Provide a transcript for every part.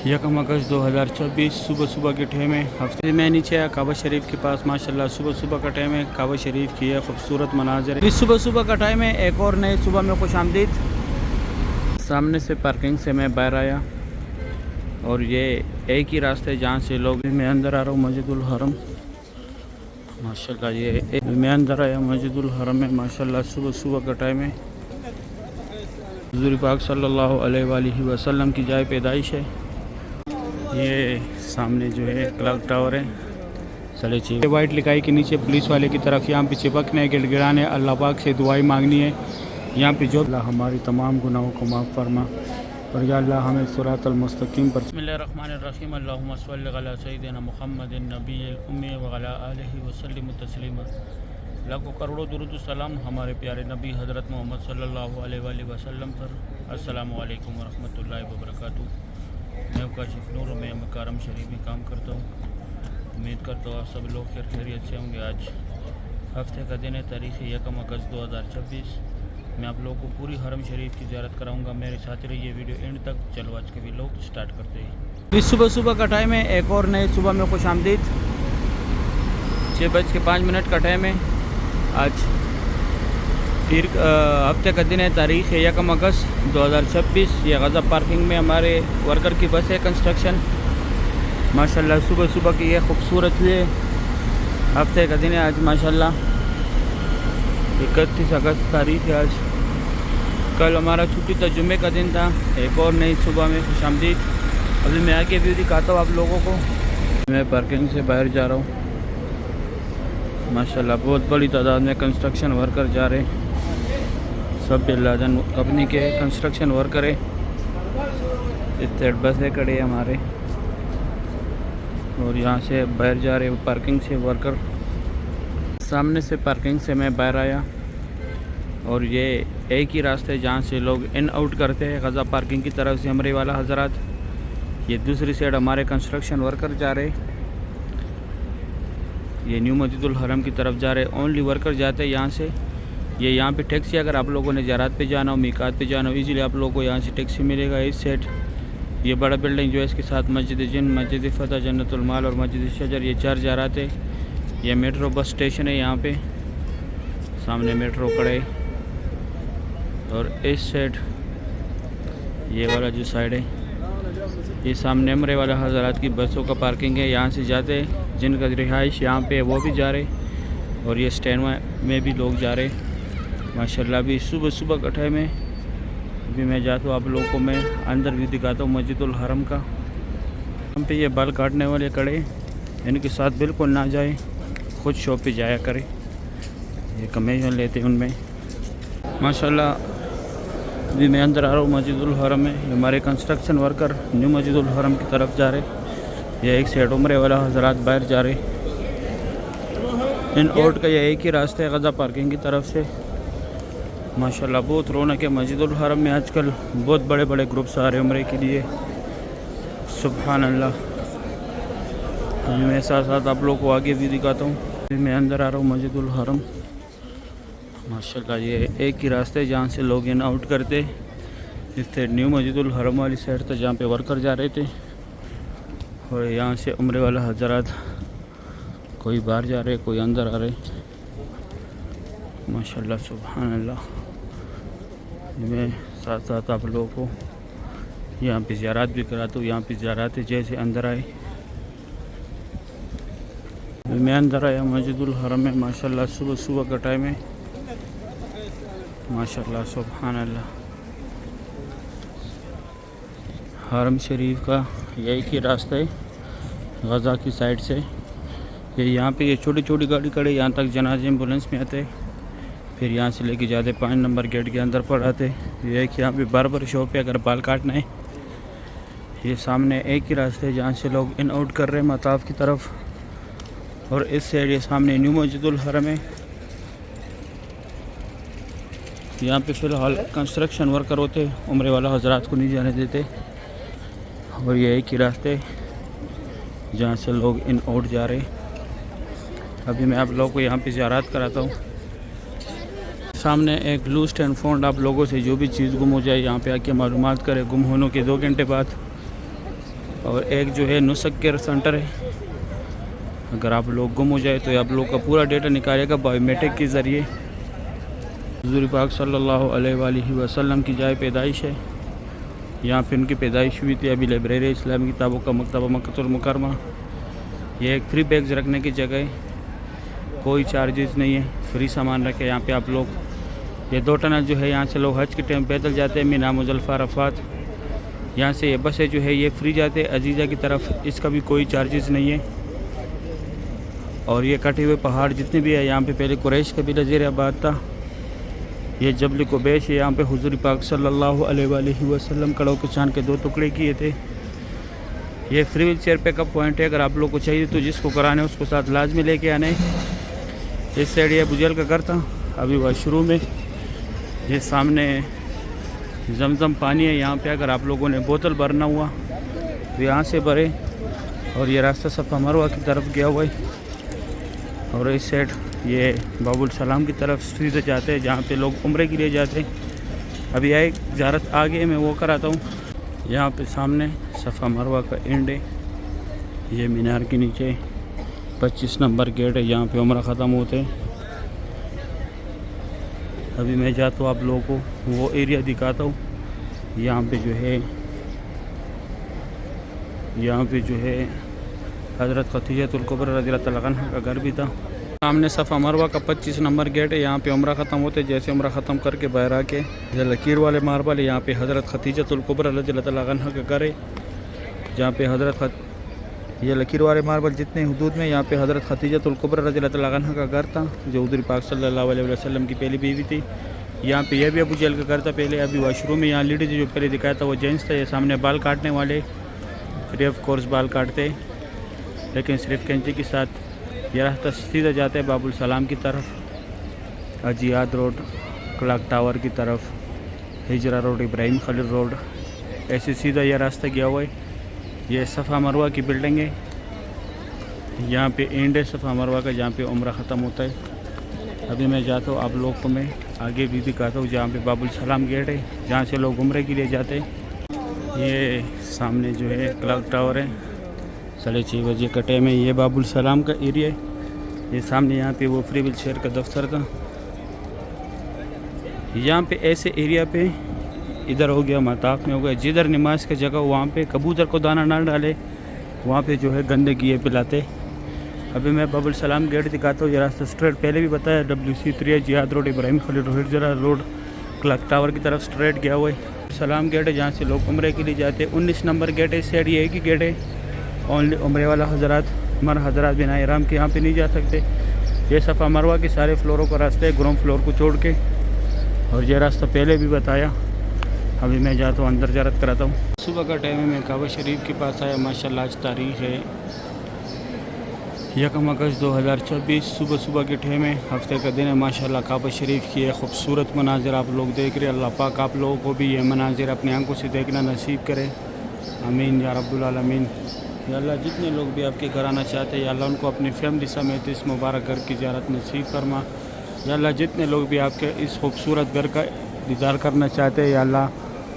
یکم اگست 2024 صبح صبح کے ٹائم ہے. ہفتے میں نیچے آیا کعبہ شریف کے پاس. ماشاءاللہ صبح صبح کا ٹائم ہے. کعبہ شریف کی ہے خوبصورت مناظر ہے. صبح صبح کا ٹائم ہے. ایک اور نئے صبح میں خوش آمدید. سامنے سے پارکنگ سے میں باہر آیا اور یہ ایک ہی راستے جہاں سے لوگ. میں اندر آ رہا ہوں مسجد الحرم. ماشاءاللہ یہ میں اندر آیا مسجد الحرم میں. ماشاءاللہ صبح صبح کا ٹائم ہے. حضور پاک صلی اللہ علیہ وآلہ وسلم کی جائے پیدائش ہے. یہ سامنے جو ہے کلاک ٹاور ہے. چلے چیز وائٹ لکھائی کے نیچے پولیس والے کی طرف یہاں پہ چپکنے گڑ گڑانے اللہ پاک سے دعائیں مانگنی ہے. یہاں پہ جو اللہ ہماری تمام گناہوں کو معاف فرما اور یا اللہ ہمیں صراط المستقیم پر. بسم اللہ الرحمن الرحیم. اللہم صل علی سیدنا محمد النبی الامی وعلی آلہ وسلم تسلیما. لاکھوں کروڑوں درود و سلام ہمارے پیارے نبی حضرت محمد صلی اللہ علیہ وآلہ وسلم پر. السلام علیکم ورحمۃ اللہ وبرکاتہ. میں کاشف نور میں مکارم شریف میں کام کرتا ہوں. امید کرتا ہوں آپ سب لوگ خیریت سے ہوں گے. آج ہفتے کا دن ہے. تاریخ یکم اگست 2026. میں آپ لوگوں کو پوری حرم شریف کی زیارت کراؤں گا. میرے ساتھ رہیے ویڈیو اینڈ تک. چلو آج کے بھی لوگ سٹارٹ کرتے ہیں. صبح صبح کا ٹائم ہے. ایک اور نئے صبح میں خوش آمدید. 6:05 کا ٹائم ہے. آج ہفتے کا دن ہے. تاریخ یکم اگست 2026. یہ غزہ پارکنگ میں ہمارے ورکر کی بس ہے کنسٹرکشن. ماشاءاللہ صبح صبح کی یہ خوبصورت یہ ہفتے کا دن ہے. آج ماشاءاللہ 31 اگست تاریخ ہے. آج کل ہمارا چھٹی تھا, جمعے کا دن تھا. ایک اور نئی صبح میں خوش آمدید. ابھی میں آگے ویو دکھاتا ہوں آپ لوگوں کو. میں پارکنگ سے باہر جا رہا ہوں. ماشاءاللہ بہت بڑی تعداد میں کنسٹرکشن ورکر جا رہے ہیں. سب بلادن کمپنی کے کنسٹرکشن ورکر ہیں. اسٹیٹ بسیں کھڑے ہیں ہمارے اور یہاں سے باہر جا رہے پارکنگ سے ورکر. سامنے سے پارکنگ سے میں باہر آیا اور یہ ایک ہی راستے جہاں سے لوگ ان آؤٹ کرتے ہیں غزہ پارکنگ کی طرف سے ہمارے والا حضرات. یہ دوسری سائڈ ہمارے کنسٹرکشن ورکر جا رہے. یہ نیو مسجد الحرم کی طرف جا رہے. اونلی ورکر جاتے ہیں یہاں سے. یہ یہاں پہ ٹیکسی اگر آپ لوگوں نے زیارات پہ جانا ہو, میقات پہ جانا ہو, ایزیلی آپ لوگوں کو یہاں سے ٹیکسی ملے گا. اس سائڈ یہ بڑا بلڈنگ جو ہے اس کے ساتھ مسجد جن, مسجد فتح, جنت المال اور مسجد شجر, یہ 4 زیارات ہے. یہ میٹرو بس اسٹیشن ہے. یہاں پہ سامنے میٹرو کھڑے. اور اس سائڈ یہ والا جو سائڈ ہے یہ سامنے ہمارے والا حضرات کی بسوں کا پارکنگ ہے. یہاں سے جاتے جن کا رہائش یہاں پہ وہ بھی جا رہے اور یہ اسٹینڈ میں بھی لوگ جا رہے. ماشاءاللہ ابھی صبح صبح کا ٹائم ہے. ابھی میں جاتا ہوں آپ لوگوں کو میں اندر بھی دکھاتا ہوں مسجد الحرم کا. ہم پہ یہ بال کاٹنے والے کھڑے, ان کے ساتھ بالکل نہ جائے, خود شاپ پہ جایا کرے. یہ کمیشن لیتے ان میں. ماشاءاللہ ابھی میں اندر آ رہا ہوں مسجد الحرم میں. ہمارے کنسٹرکشن ورکر نیو مسجد الحرم کی طرف جا رہے. یہ ایک سائڈ عمرے والا حضرات باہر جا رہے. ان آؤٹ کا یہ ایک ہی راستہ ہے غزہ پارکنگ کی طرف سے. ماشاءاللہ بہت رونق ہے مسجد الحرم میں. آج کل بہت بڑے بڑے گروپس آ رہے ہیں عمرے کے لیے. سبحان اللہ. ابھی میں ساتھ ساتھ آپ لوگوں کو آگے بھی دکھاتا ہوں. میں اندر آ رہا ہوں مسجد الحرم. ماشاءاللہ یہ ایک ہی راستہ ہے جہاں سے لوگ ان آؤٹ کرتے. اس سائڈ نیو مسجد الحرم والی سائڈ تھا جہاں پہ ورکر جا رہے تھے اور یہاں سے عمرے والا حضرات کوئی باہر جا رہے کوئی اندر آ رہے. ماشاءاللہ سبحان اللہ. میں ساتھ ساتھ آپ لوگوں کو یہاں پہ زیارات بھی کراتا ہوں. یہاں پہ زیارات ہے جیسے اندر آئے. میں اندر آیا مسجد الحرم میں. ماشاءاللہ صبح صبح کا ٹائم ہے. ماشاءاللہ سبحان اللہ. حرم شریف کا یہ ایک ہی راستہ ہے غزہ کی سائڈ سے. یہ یہاں پہ یہ چھوٹی چھوٹی گاڑی کھڑے, یہاں تک جنازے ایمبولینس میں آتے, پھر یہاں سے لے کے جاتے 5 نمبر گیٹ کے اندر پڑھاتے. یہ ایک یہاں پہ باربر شاپ ہے اگر بال کاٹنا ہے. یہ سامنے ایک ہی راستہ ہے جہاں سے لوگ ان آؤٹ کر رہے ہیں مطاف کی طرف. اور اس سائڈ یہ سامنے نیو مسجد الحرم ہے. یہاں پہ فی الحال کنسٹرکشن ورکر ہوتے, عمرے والا حضرات کو نہیں جانے دیتے. اور یہ ایک ہی راستے جہاں سے لوگ ان آؤٹ جا رہے. ابھی میں آپ لوگوں کو یہاں پہ زیارات کراتا ہوں. سامنے ایک لوسٹ اینڈ فاؤنڈ. آپ لوگوں سے جو بھی چیز گم ہو جائے یہاں پہ آ کے معلومات کرے. گم ہونے کے 2 گھنٹے بعد اور ایک جو ہے نسخ کیئر سینٹر ہے. اگر آپ لوگ گم ہو جائے تو آپ لوگ کا پورا ڈیٹا نکالے گا بایو میٹرک کے ذریعے. حضور پاک صلی اللہ علیہ وآلہ وسلم کی جائے پیدائش ہے. یہاں پہ ان کی پیدائش ہوئی تھی. ابھی لائبریری اسلامی کتابوں کا مکتبہ مکہ المکرمہ. یہ ایک فری بیگز رکھنے کی جگہ ہے, کوئی چارجز نہیں ہے, فری سامان رکھے یہاں پہ آپ لوگ. یہ 2 ٹنل جو ہے یہاں سے لوگ حج کے ٹائم پیدل جاتے ہیں مینا مزدلفہ عرفات. یہاں سے یہ بسیں جو ہے یہ فری جاتے ہیں عزیزہ کی طرف, اس کا بھی کوئی چارجز نہیں ہے. اور یہ کٹے ہوئے پہاڑ جتنے بھی ہیں یہاں پہ پہلے قریش کا بھی نظیر آباد تھا. یہ جبل قبیش ہے, یہاں پہ حضور پاک صلی اللہ علیہ وآلہ وسلم کڑوں کے چاند کے 2 ٹکڑے کیے تھے. یہ free wheelchair pick up point ہے, اگر آپ لوگ کو چاہیے تو جس کو کرانے اس کو ساتھ لازمی لے کے آنے. اس سائڈ یہ بجیل کا گھر تھا ابھی واش روم میں. یہ سامنے زمزم پانی ہے, یہاں پہ اگر آپ لوگوں نے بوتل بھرنا ہوا تو یہاں سے بھرے. اور یہ راستہ صفا مروہ کی طرف گیا ہوا ہے. اور اس سائڈ یہ باب السلام کی طرف سیدھے جاتے ہیں جہاں پہ لوگ عمرے کے لیے جاتے ہیں. ابھی ایک زیارت آگے میں وہ کراتا ہوں. یہاں پہ سامنے صفا مروہ کا اینڈ ہے. یہ مینار کے نیچے 25 نمبر گیٹ ہے, یہاں پہ عمرہ ختم ہوتے ہیں. ابھی میں جاتا ہوں آپ لوگوں کو وہ ایریا دکھاتا ہوں. یہاں پہ جو ہے حضرت خدیجہ الکبریٰ رضی اللہ تعالیٰ عنہ کا گھر بھی تھا. سامنے صفا مروہ کا 25 نمبر گیٹ ہے, یہاں پہ عمرہ ختم ہوتے. جیسے عمرہ ختم کر کے باہر آ کے یہ لکیر والے ماربل ہے, یہاں پہ حضرت خدیجہ الکبریٰ رضی اللہ تعالیٰ عنہ کا گھر ہے. جہاں پہ یہ لکیر والے ماربل جتنے حدود میں یہاں پہ حضرت خدیجہ الکبریٰ رضی اللہ تعالیٰ عنہ کا گھر تھا, جو حضور پاک صلی اللہ علیہ وسلم کی پہلی بیوی تھی. یہاں پہ یہ بھی ابو جہل کا گھر تھا پہلے. ابھی واش روم میں یہاں لیڈیز جو پہلے دکھایا تھا وہ جینٹس تھا. یہ سامنے بال کاٹنے والے فری آف کورس بال کاٹتے, لیکن صرف کینچی کے ساتھ. یہ راستہ سیدھا جاتے ہیں باب السلام کی طرف, اجیاد روڈ, کلاک ٹاور کی طرف, ہجرہ روڈ, ابراہیم خلیل روڈ, ایسے سیدھا یہ راستہ گیا ہوا ہے. یہ صفا مروہ کی بلڈنگ ہے. یہاں پہ اینڈ ہے صفا مروہ کا جہاں پہ عمرہ ختم ہوتا ہے. ابھی میں جاتا ہوں آپ لوگ کو میں آگے بھی دکھاتا ہوں جہاں پہ باب السلام گیٹ ہے جہاں سے لوگ عمرے کے لیے جاتے ہیں. یہ سامنے جو ہے کلاک ٹاور ہے. 6:30 بجے کا ٹائم ہے. یہ باب السلام کا ایریا ہے. یہ سامنے یہاں پہ وہ فری ویل چیئر کا دفتر تھا. یہاں پہ ایسے ایریا پہ ادھر ہو گیا مطاف میں ہو گیا, جدھر نماز کا جگہ وہاں پہ کبوتر کو دانہ نہ ڈالے, وہاں پہ جو ہے گندگی پلاتے. ابھی میں باب السلام گیٹ دکھاتا ہوں. یہ راستہ اسٹریٹ پہلے بھی بتایا WC3 جہاد روڈ, ابراہیم خلیل روڈ, ہجرہ روڈ, کلاک ٹاور کی طرف اسٹریٹ گیا ہوا ہے. السلام گیٹ ہے جہاں سے لوگ عمرے کے لیے جاتے ہیں. 19 نمبر گیٹ ہے. اس سائڈ یہ ایک ہی گیٹ ہے, اونلی عمرے والا حضرات, حضرات بنا احرام کے یہاں پہ نہیں جا سکتے. یہ صفا مروہ کے سارے فلوروں کا راستہ ہے گراؤنڈ فلور کو چھوڑ کے. اور یہ راستہ پہلے بھی بتایا. ابھی میں جاتا ہوں اندر زیارت کراتا ہوں. صبح کا ٹائم ہے, میں کعبہ شریف کے پاس آیا. ماشاءاللہ آج تاریخ ہے 1 اگست 2024. صبح کے ٹائم ہے, ہفتے کا دن ہے. ماشاءاللہ کعبہ شریف کی یہ خوبصورت مناظر آپ لوگ دیکھ رہے ہیں. اللہ پاک آپ لوگوں کو بھی یہ مناظر اپنی آنکھوں سے دیکھنا نصیب کرے. آمین یا رب العالمین. یا اللہ جتنے لوگ بھی آپ کے گھر آنا چاہتے ہیں یا اللہ ان کو اپنی فیملی سمیت اس مبارک گھر کی زیارت نصیب فرما. یا اللہ جتنے لوگ بھی آپ کے اس خوبصورت گھر کا دیدار کرنا چاہتے ہیں یا اللہ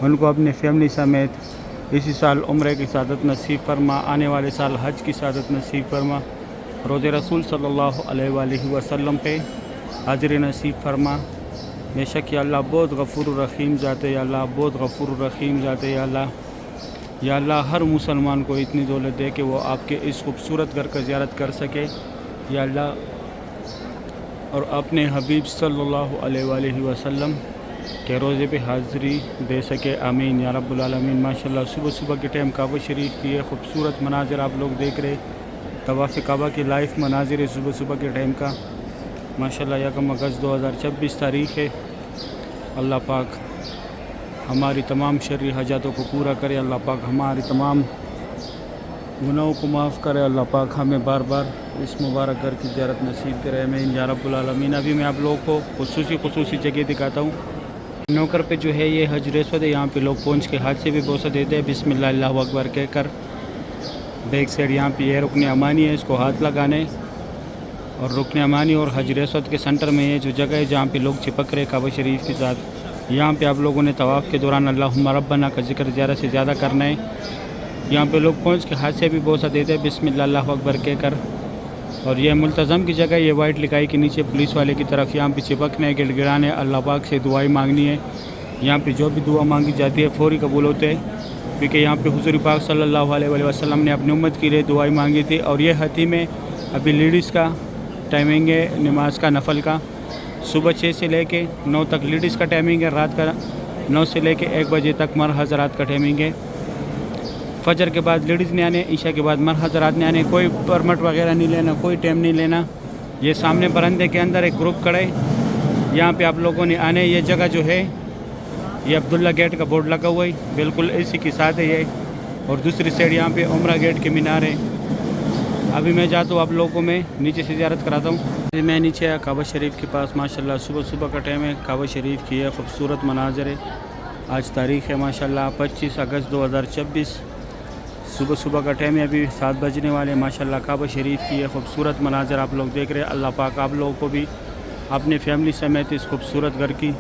ان کو اپنی فیملی سمیت اسی سال عمرے کی سعادت نصیب فرما. آنے والے سال حج کی سعادت نصیب فرما. روز رسول صلی اللہ علیہ وآلہ وسلم پہ حاضر نصیب فرما. بے شک یا اللہ بہت غفور الرحیم ذات ہے. یا اللہ بہت غفور الرحیم ذات ہے. یا اللہ ہر مسلمان کو اتنی دولت دے کہ وہ آپ کے اس خوبصورت گھر کا زیارت کر سکے. یا اللہ اور اپنے حبیب صلی اللہ علیہ وآلہ وسلم کے روزے پہ حاضری دے سکے. آمین یا رب العالمین. ماشاءاللہ صبح کے ٹائم کعبہ شریف کی یہ خوبصورت مناظر آپ لوگ دیکھ رہے. طواف کعبہ کی لائف مناظر ہے صبح کے ٹائم کا. ماشاءاللہ 1 اگست 2026 تاریخ ہے. اللہ پاک ہماری تمام شرعی حاجاتوں کو پورا کرے. اللہ پاک ہماری تمام گناہوں کو معاف کرے. اللہ پاک ہمیں بار بار اس مبارک گھر کی زیارت نصیب کرے. آمین یا رب العالمین. ابھی میں آپ لوگوں کو خصوصی جگہ دکھاتا ہوں. نوکر پہ جو ہے یہ حجر اسود ہے. یہاں پہ لوگ پہنچ کے ہاتھ سے بھی بوسہ دیتے ہیں بسم اللہ اللہ اکبر کہہ کر. بیک سائڈ یہاں پہ یہ رکن امانی ہے, اس کو ہاتھ لگانے. اور رکن امانی اور حجر اسود کے سنٹر میں یہ جو جگہ ہے جہاں پہ لوگ چپک رہے کعبہ شریف کے ساتھ. یہاں پہ آپ لوگوں نے طواف کے دوران اللہم ربنا کا ذکر زیادہ سے زیادہ کرنا ہے. یہاں پہ لوگ پہنچ کے ہاتھ سے بھی بوسہ دیتے ہیں بسم اللہ اللہ اکبر کہہ کر. اور یہ ملتزم کی جگہ یہ وائٹ لکھائی کے نیچے پولیس والے کی طرف یہاں پہ چپکنے گڑ گڑانے اللہ پاک سے دعائیں مانگنی ہے. یہاں پہ جو بھی دعا مانگی جاتی ہے فوری قبول ہوتے ہیں کیونکہ یہاں پہ حضور پاک صلی اللہ علیہ وسلم نے اپنی امت کے لیے دعائیں مانگی تھی. اور یہ حتیم ہے ابھی لیڈیز کا ٹائمنگ ہے نماز کا نفل کا صبح 6 سے لے کے 9 تک لیڈیز کا ٹائمنگ ہے, رات کا 9 سے لے کے 1 بجے تک مرد حضرات کا ٹائمنگ ہے. فجر کے بعد لیڈیز نے آنے, عشاء کے بعد مرد حضرات نے آنے. کوئی پرمٹ وغیرہ نہیں لینا, کوئی ٹائم نہیں لینا. یہ سامنے برندے کے اندر ایک گروپ کھڑے, یہاں پہ آپ لوگوں نے آنے. یہ جگہ جو ہے یہ عبداللہ گیٹ کا بورڈ لگا ہوا ہے, بالکل اسی کے ساتھ ہے یہ. اور دوسری سائڈ یہاں پہ عمرہ گیٹ کے مینار ہے. ابھی میں جاتا ہوں آپ لوگوں کو میں نیچے سے زیارت کراتا ہوں. میں نیچے کعبہ شریف کے پاس ماشاءاللہ صبح کا ٹائم ہے. کعبہ شریف کی ہے خوبصورت مناظر ہے. آج تاریخ ہے ماشاءاللہ 25 اگست 2026. صبح کا ٹائم ہے, ابھی 7 بجنے والے. ماشاءاللہ کعبہ شریف کی ہے خوبصورت مناظر آپ لوگ دیکھ رہے ہیں. اللہ پاک آپ لوگوں کو بھی اپنے فیملی سمیت اس خوبصورت گھر کی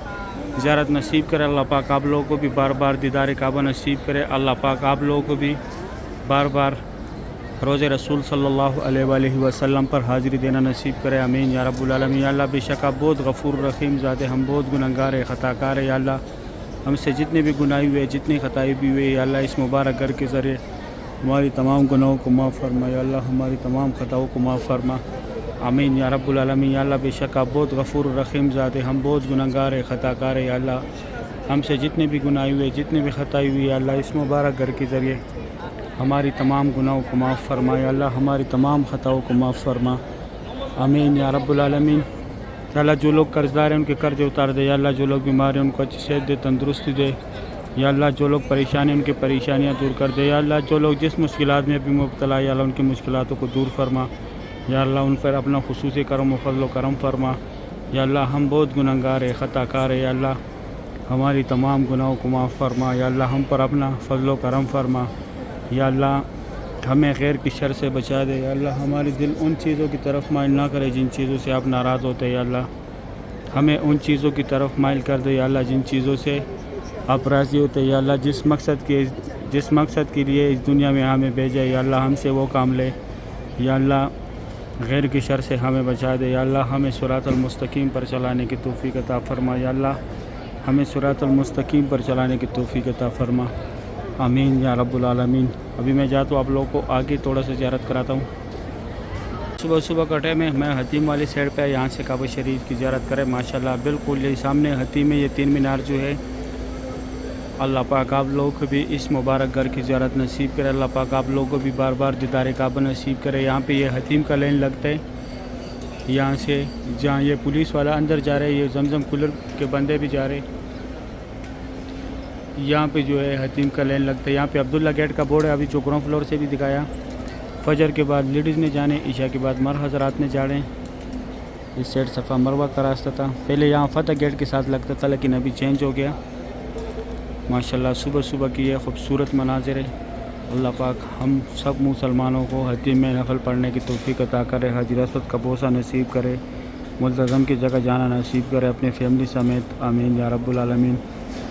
زیارت نصیب کرے. اللہ پاک آپ لوگوں کو بھی بار بار دیدار کعبہ نصیب کرے. اللہ پاک آپ لوگوں کو بھی بار بار روز رسول صلی اللہ علیہ وآلہ وسلم پر حاضری دینا نصیب کرے. آمین یا رب العالمین. یا اللہ بے شک آپ بہت غفور رحیم ذات ہے, ہم بہت گنہگار ہے, خطا کار ہے. یا اللہ ہم سے جتنے بھی گناہ ہوئے, جتنی خطائی بھی ہوئے, یا اللہ اس مبارک گھر کے ذریعے ہماری تمام گناہوں کو معاف فرما. یا اللہ ہماری تمام خطاؤں کو معاف فرما. آمین یا رب العالمین. یا اللہ بے شک آپ بہت غفور رحیم ذات ہے, ہم بہت گنہگار ہے, خطا کار ہے. یا اللہ ہم سے جتنے بھی گناہ ہوئے, جتنی بھی خطائی ہوئی, یا اللہ اس مبارک گھر کے ذریعے ہماری تمام گناہوں کو معاف فرما. یا اللہ ہماری تمام خطاؤں کو معاف فرما. آمین یا رب العالمین. یا اللہ جو لوگ قرض دار ہیں ان کے قرض اتار دے. یا اللہ جو لوگ بیمار ہیں ان کو اچھی صحت دے, تندرستی دے. یا اللہ جو لوگ پریشان ہیں ان کی پریشانیاں دور کر دے. یا اللہ جو لوگ جس مشکلات میں بھی مبتلا ہے, یا اللہ ان کی مشکلاتوں کو دور فرما. یا اللہ ان پر اپنا خصوصی کرم و فضل و کرم فرما. یا اللہ ہم بہت گنہگار ہے, خطا کار ہے. یا اللہ ہماری تمام گناہوں کو معاف فرما. یا اللہ ہم پر اپنا فضل و کرم فرما. یا اللہ ہمیں غیر کی شر سے بچا دے. یا اللہ ہماری دل ان چیزوں کی طرف مائل نہ کرے جن چیزوں سے آپ ناراض ہوتے. یا اللہ ہمیں ان چیزوں کی طرف مائل کر دے. یا اللہ جن چیزوں سے آپ راضی ہوتے. یا اللہ جس مقصد کے لیے اس دنیا میں ہمیں بھیجے, یا اللہ ہم سے وہ کام لے. یا اللہ غیر کی شر سے ہمیں بچا دے. یا اللہ ہمیں صراط المستقیم پر چلانے کی توفیق عطا فرما. یا اللہ ہمیں صراط المستقیم پر چلانے کی توفیق عطا فرما. آمین یا رب العالمین. ابھی میں جاتا ہوں آپ لوگوں کو آگے تھوڑا سا زیارت کراتا ہوں. صبح کا ٹائم ہے, میں حتیم والی سائڈ پہ یہاں سے کعبہ شریف کی زیارت کرے. ماشاءاللہ بالکل یہ سامنے حتیم ہے, یہ 3 مینار جو ہے. اللہ پاک آپ لوگوں کو بھی اس مبارک گھر کی زیارت نصیب کرے. اللہ پاک آپ لوگوں کو بھی بار بار دیدار کعبہ نصیب کرے. یہاں پہ یہ حتیم کا لائن لگتا ہے, یہاں سے جہاں یہ پولیس والا اندر جا رہے ہیں, یہ زمزم کولر کے بندے بھی جا رہے ہیں. یہاں پہ جو ہے حتیم کا لائن لگتا ہے. یہاں پہ عبداللہ گیٹ کا بورڈ ہے, ابھی جو گراؤنڈ فلور سے بھی دکھایا. فجر کے بعد لیڈیز نے جانے, عشاء کے بعد مرد حضرات نے جانے. اس سائڈ صفا مروہ کا راستہ تھا, پہلے یہاں فتح گیٹ کے ساتھ لگتا تھا لیکن ابھی چینج ہو گیا. ماشاءاللہ صبح کی یہ خوبصورت مناظر ہے. اللہ پاک ہم سب مسلمانوں کو حتیم میں نفل پڑھنے کی توفیق عطا کرے, حج رسوت کا بوسہ نصیب کرے, ملتزم کی جگہ جانا نصیب کرے اپنے فیملی سمیت. آمین یا رب العالمین.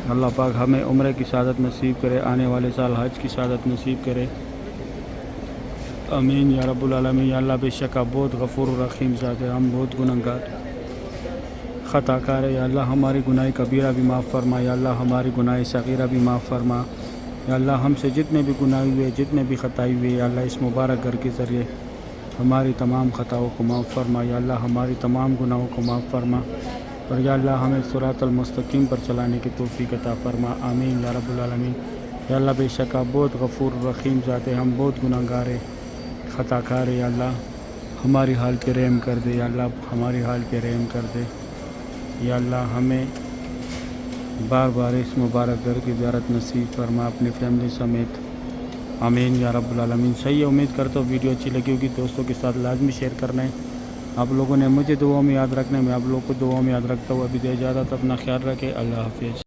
اللہ پاک ہمیں عمرے کی سعادت نصیب کرے, آنے والے سال حج کی سعادت نصیب کرے. آمین یا رب العالمین. یا اللہ بے شک آپ بہت غفور و رحیم ذات ہے, ہم بہت گنہگار خطا کار ہے. یا اللہ ہماری گناہ کبیرہ بھی معاف فرما. یا اللہ ہماری گناہ صغیرہ بھی معاف فرما. یا اللہ ہم سے جتنے بھی گناہ ہوئے, جتنے بھی خطائی ہوئے, یا اللہ اس مبارک گھر کے ذریعے ہماری تمام خطاؤں کو معاف فرما. یا اللہ ہماری تمام گناہوں کو معاف فرما. اور یا اللہ ہمیں صراط المستقیم پر چلانے کی توفیق عطا فرما. آمین یا رب العالمین. یا اللہ بے شک آپ بہت غفور رحیم ذات ہے, ہم بہت گنہگار ہے, خطا کار ہے. یا اللہ ہماری حال پہ رحم کر دے. یا اللہ ہماری حال پہ رحم کر دے. یا اللہ ہمیں بار بار اس مبارک گھر کی زیارت نصیب فرما اپنی فیملی سمیت. آمین یا رب العالمین. صحیح ہے, امید کرتا ہوں ویڈیو اچھی لگی ہوگی, دوستوں کے ساتھ لازمی شیئر کرنا ہے. آپ لوگوں نے مجھے دعاؤں میں یاد رکھنا ہے, میں آپ لوگوں کو دعاؤں میں یاد رکھتا ہوں. ابھی دے اجازت, اپنا خیال رکھے. اللہ حافظ.